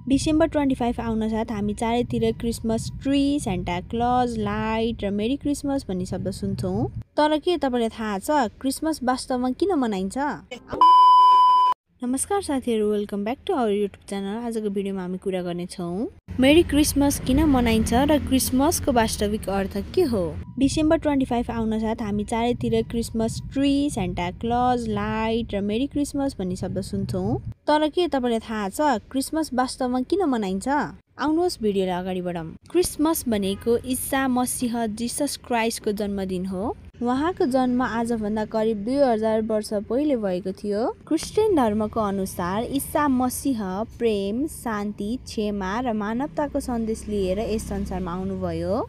December 25 आउन साथ हामी चारैतिर Christmas tree, Santa Claus, light र मेरी क्रिसमस भन्ने शब्द सुन्छौँ। तर के तपाईँलाई थाहा छ क्रिसमस वास्तवमा किन मनाइन्छ? नमस्कार साथीहरू, welcome back to our YouTube channel. आजको भिडियोमा हामी कुरा गर्नेछौँ मेरी क्रिसमस किन मनाइन्छ र क्रिसमसको वास्तविक अर्थ के हो। डिसेम्बर 25 आउन साथ हामी चारैतिर Christmas tree, Santa Claus, light र मेरी क्रिसमस भन्ने शब्द सुन्छौँ। तर के तपाईँलाई थाहा छ क्रिसमस वास्तवमा किन मनाइन्छ? आउनुहोस् भिडियोलाई अगाडि बढाउँ। क्रिसमस भनेको ईसा मसीह जिसस क्राइस्टको जन्मदिन हो। उहाँको जन्म आजभन्दा करिब 2000 वर्ष पहिले भएको थियो। क्रिस्चियन धर्मको अनुसार ईसा मसीह प्रेम, शान्ति, क्षमा र मानवताको सन्देश लिएर यस संसारमा आउनुभयो।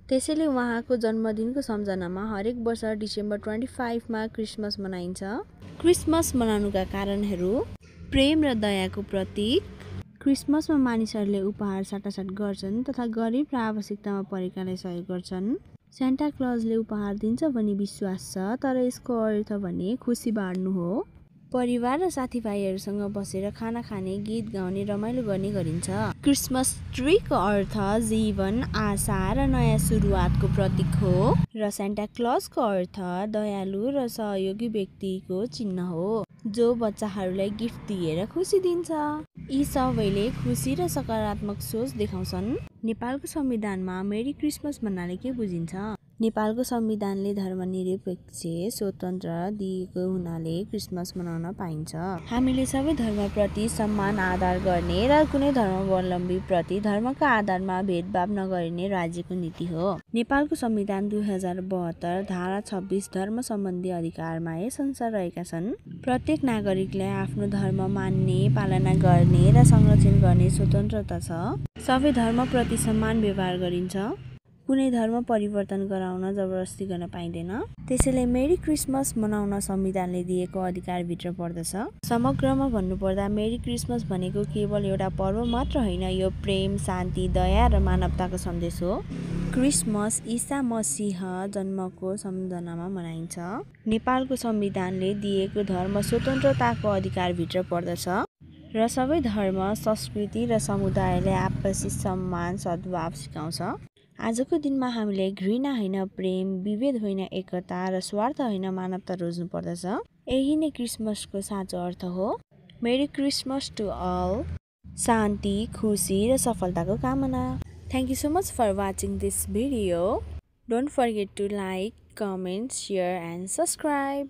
त्यसैले उहाँको जन्मदिनको सम्झनामा हरेक वर्ष डिसेम्बर 25 मा क्रिसमस मनाइन्छ। क्रिसमस मनाउनुका कारणहरू: प्रेम र दयाको प्रतीक। क्रिसमसमा मानिसहरूले उपहार साटासाट गर्छन् तथा गरिब र आवश्यकतामा परेकालाई सहयोग गर्छन्। सेन्टा क्लजले उपहार दिन्छ भन्ने विश्वास छ, तर यसको अर्थ भने खुसी बाँड्नु हो। परिवार र साथीभाइहरूसँग बसेर खाना खाने, गीत गाउने, रमाइलो गर्ने गरिन्छ। क्रिसमस ट्रीको अर्थ जीवन, आशा र नयाँ सुरुवातको प्रतीक हो र सेन्टा क्लजको अर्थ दयालु र सहयोगी व्यक्तिको चिन्ह हो जो बच्चाहरूलाई गिफ्ट दिएर खुसी दिन्छ। यी सबैले खुसी र सकारात्मक सोच देखाउँछन्। नेपालको संविधानमा मेरी क्रिसमस भन्नाले के बुझिन्छ? नेपालको संविधानले धर्मनिरपेक्ष स्वतन्त्र दिएको हुनाले क्रिसमस मनाउन पाइन्छ। हामीले सबै धर्मप्रति सम्मान आदर गर्ने र कुनै धर्मावलम्बीप्रति धर्मका आधारमा भेदभाव नगरिने राज्यको नीति हो। नेपालको संविधान 2072 धारा 26 धर्म सम्बन्धी अधिकारमा यस अनुसार रहेका छन्। प्रत्येक नागरिकलाई आफ्नो धर्म मान्ने, पालना गर्ने र संरक्षण गर्ने स्वतन्त्रता छ। सबै धर्मप्रति समान व्यवहार गरिन्छ। कुनै धर्म परिवर्तन गराउन जबरजस्ती गर्न पाइँदैन। त्यसैले मेरी क्रिसमस मनाउन संविधानले दिएको अधिकारभित्र पर्दछ। समग्रमा भन्नुपर्दा मेरी क्रिसमस भनेको केवल एउटा पर्व मात्र होइन, यो प्रेम, शान्ति, दया र मानवताको सन्देश हो। क्रिसमस ईसा मसीह जन्मको सम्झनामा मनाइन्छ। नेपालको संविधानले दिएको धर्म स्वतन्त्रताको अधिकारभित्र पर्दछ र सबै धर्म, संस्कृति र समुदायलाई आपसी सम्मान, सद्भाव सिकाउँछ। आजको दिनमा हामीले घृणा होइन प्रेम, विभेद होइन एकता र स्वार्थ होइन मानवता रोज्नु पर्दछ। यही नै क्रिसमसको साँचो अर्थ हो। Merry Christmas to all. शान्ति, खुसी र सफलताको कामना। Thank you so much for watching this video. Don't forget to like, comment, share and subscribe.